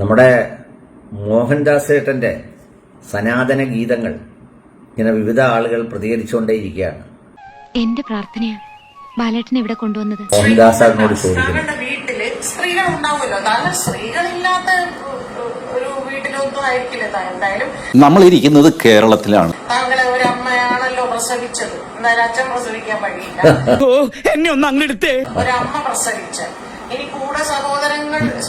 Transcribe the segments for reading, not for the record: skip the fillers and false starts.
നമ്മുടെ മോഹൻദാസ് ഏട്ടൻ്റെ സനാതന ഗീതങ്ങൾ ഇങ്ങനെ വിവിധ ആളുകൾ പ്രതികരിച്ചുകൊണ്ടേയിരിക്കുകയാണ്. എന്റെ പ്രാർത്ഥനയാ ബാലേട്ടനെ ഇവിടെ കൊണ്ടുവന്നത്. മോഹൻദാസ് അതിനോട് ചോദിക്കുന്നു, വീട്ടില് സ്ത്രീകൾ ഉണ്ടാവുമല്ലോ, താങ്കൾ സ്ത്രീകളില്ലാത്ത ഒരു വീട്ടിലൊന്നും ആയിരിക്കില്ല. എന്തായാലും നമ്മൾ ഇരിക്കുന്നത് കേരളത്തിലാണ്. താങ്കളെ ഒരു അമ്മയാണല്ലോ പ്രസവിച്ചത്, എന്തായാലും അച്ഛൻ പ്രസവിക്കാൻ വഴിയില്ല. എന്നെ ഒന്ന് അങ്ങെടുത്തേ. ഒരമ്മ പ്രസവിച്ച ഇനി കൂടെ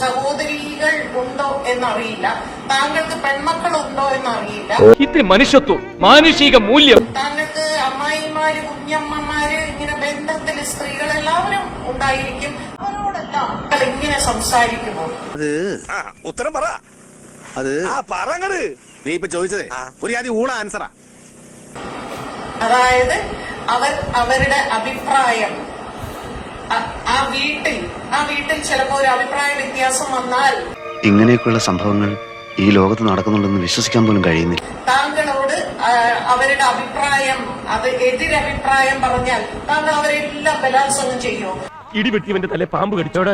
സഹോദരികൾ ഉണ്ടോ എന്നറിയില്ല. താങ്കൾക്ക് പെൺമക്കളുണ്ടോ എന്നറിയില്ല. ഇത്തിരി മനുഷ്യത്വം, മാനുഷിക മൂല്യം. താങ്കൾക്ക് അമ്മായിമാര്, കുഞ്ഞമ്മമാര്, ഇങ്ങനെ ബന്ധത്തില് സ്ത്രീകൾ എല്ലാവരും ഉണ്ടായിരിക്കും. അവരോടെല്ലാം ഇങ്ങനെ സംസാരിക്കുമോ? ഉത്തരം പറ. അത് പറങ്ങട്. നീ ഇപ്പൊ ചോദിച്ചതേ ഒരു ആദ്യം ഊണ ആൻസറാ. അതായത് അവരുടെ അഭിപ്രായം ആ വീട്ടിൽ ചിലപ്പോ ഒരു അഭിപ്രായ വ്യത്യാസം വന്നാൽ, ഇങ്ങനെയൊക്കെയുള്ള സംഭവങ്ങൾ ഈ ലോകത്ത് നടക്കുന്നുണ്ടെന്ന് വിശ്വസിക്കാൻ പോലും കഴിയുന്നില്ല. താങ്കളോട് അവരുടെ അഭിപ്രായം, അത് എതിരഭിപ്രായം പറഞ്ഞാൽ താങ്കൾ അവരെല്ലാം ബലാത്സംഗം ചെയ്യുമോ? ഇടിവെട്ടിവന്റെ തല പാമ്പ് കടിച്ചോടാ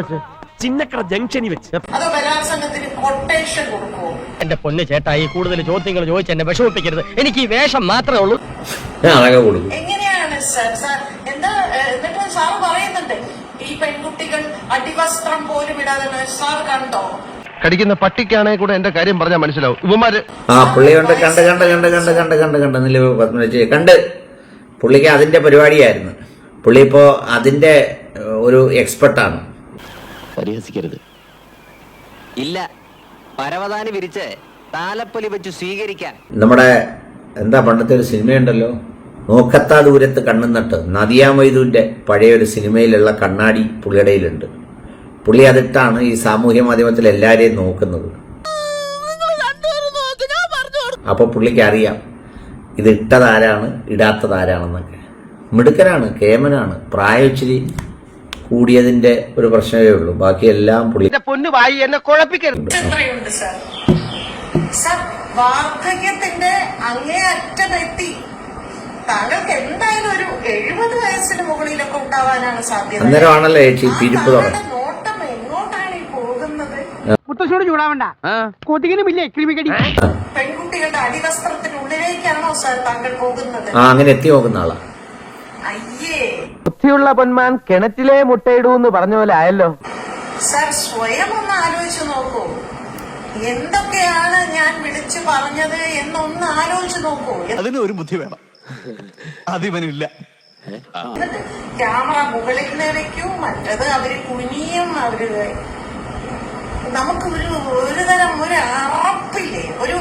ചിന്നക്കട ജംഗ്ഷനിൽ വെച്ച്. അതോ ബലാത്സംഗത്തിന് കൊട്ടേഷൻ കൊടുക്കുമോ? എന്റെ പൊന്ന് ചേട്ടായി, കൂടുതൽ ചോദ്യങ്ങൾ ചോദിച്ച് എന്നെ വിഷമിപ്പിക്കരുത്. എനിക്ക് ഈ വേഷം മാത്രമേ ഉള്ളൂ. എങ്ങനെയാണ് സാർ എന്താ? എന്നിട്ട് സാറ് പറയുന്നുണ്ട് ഈ പെൺകുട്ടികൾ അടിവസ്ത്രം പോലും ഇടാതെ. സാർ കണ്ടോ? കടിക്കുന്ന പട്ടിക്കാണെങ്കിൽ കൂടെ എന്റെ കാര്യം പറഞ്ഞാൽ മനസ്സിലാവും. ഇവന്മാര് പുള്ളി കണ്ട് പുള്ളിക്ക് അതിന്റെ പരിപാടിയായിരുന്നു. പുള്ളി ഇപ്പോ അതിന്റെ ഒരു എക്സ്പെർട്ടാണ്. പരിഹസിക്കരുത്. ഇല്ല, പരവതാനി വിരിച്ച് താലപ്പൊലി വെച്ച് സ്വീകരിക്കാൻ. നമ്മുടെ എന്താ പണ്ടത്തെ ഒരു സിനിമയുണ്ടല്ലോ, നോക്കത്താ ദൂരത്ത് കണ്ണുന്നിട്ട്, നദിയാ മൊയ്തുവിന്റെ പഴയൊരു സിനിമയിലുള്ള കണ്ണാടി പുള്ളിയുടെ കയ്യിലുണ്ട്. പുള്ളി അതിട്ടാണ് ഈ സാമൂഹ്യ മാധ്യമത്തിൽ എല്ലാരെയും നോക്കുന്നത്. അപ്പൊ പുള്ളിക്ക് അറിയാം ഇത് ഇട്ടതാരാണ് ഇടാത്തതാരാണെന്നൊക്കെ. മിടുക്കനാണ്, കേമനാണ്. പ്രായം ഇച്ചിരി കൂടിയതിന്റെ ഒരു പ്രശ്നമേ ഉള്ളൂ. ബാക്കിയെല്ലാം പുള്ളി. പൊന്നു വായി എന്നെ കുഴപ്പിക്കരുത്. എത്രയുണ്ട് സാർ? സാർ വാർദ്ധക്യത്തിന്റെ അങ്ങേയറ്റമെത്തി. താങ്കൾക്ക് എന്തായാലും ഒരു 70 വയസ്സിന് മുകളിലൊക്കെ ഉണ്ടാവാനാണ് സാധ്യത. അന്നേരമാണല്ലോ ചേച്ചി പിരിപ്പ് തുടങ്ങും. നോട്ടം എങ്ങോട്ടാണ് ഈ പോകുന്നത്? മുത്തശ്ശോട് ചൂടാവണ്ട, കൊതുകിനുമില്ലേ ക്രിമികടി. പെൺകുട്ടികളുടെ അടിവസ്ത്രത്തിനുള്ളിലേക്കാണോ സാർ താങ്കൾ പോകുന്നത്? അങ്ങനെ എത്തി നോക്കുന്ന ആളാ. അയ്യേ, ബുദ്ധിയുള്ള പൊന്മാൻ കിണറ്റിലെ മുട്ടയിടൂന്ന് പറഞ്ഞ പോലെ ആയല്ലോ. സാർ സ്വയം ഒന്ന് ആലോചിച്ചു നോക്കൂ. എന്തൊക്കെയാണ് ഞാൻ വിളിച്ചു പറഞ്ഞത് എന്നൊന്ന് ആലോചിച്ചു നോക്കൂ. അതിന് ഒരു ബുദ്ധി വേണം, അതിവനില്ല. എന്നിട്ട് ക്യാമറ മുകളിൽ നിറയ്ക്കും, മറ്റത് അവര് കുനിയും. നമുക്ക് ഒരു തരം ഒരു അറപ്പില്ലേ, ഒരു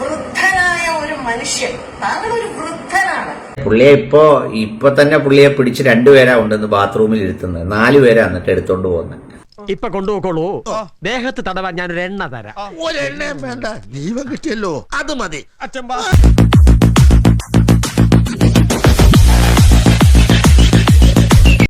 വൃദ്ധനായ ഒരു മനുഷ്യൻ. താങ്കൾ ഒരു വൃദ്ധനാണ്. പുള്ളിയെ ഇപ്പൊ തന്നെ പുള്ളിയെ പിടിച്ച് 2 പേരാ ഉണ്ടെന്ന് ബാത്റൂമിൽ ഇരുത്തുന്നത്. 4 പേരാ എന്നിട്ട് എടുത്തോണ്ട് പോകുന്നത്. ഇപ്പൊ കൊണ്ടുപോക്കോളൂ. ദേഹത്ത് തടവാൻ ഞാനൊരു എണ്ണ തരാം. ഒരെണ്ണയും വേണ്ട, ജീവൻ കിട്ടിയല്ലോ, അത് മതി. അച്ഛൻ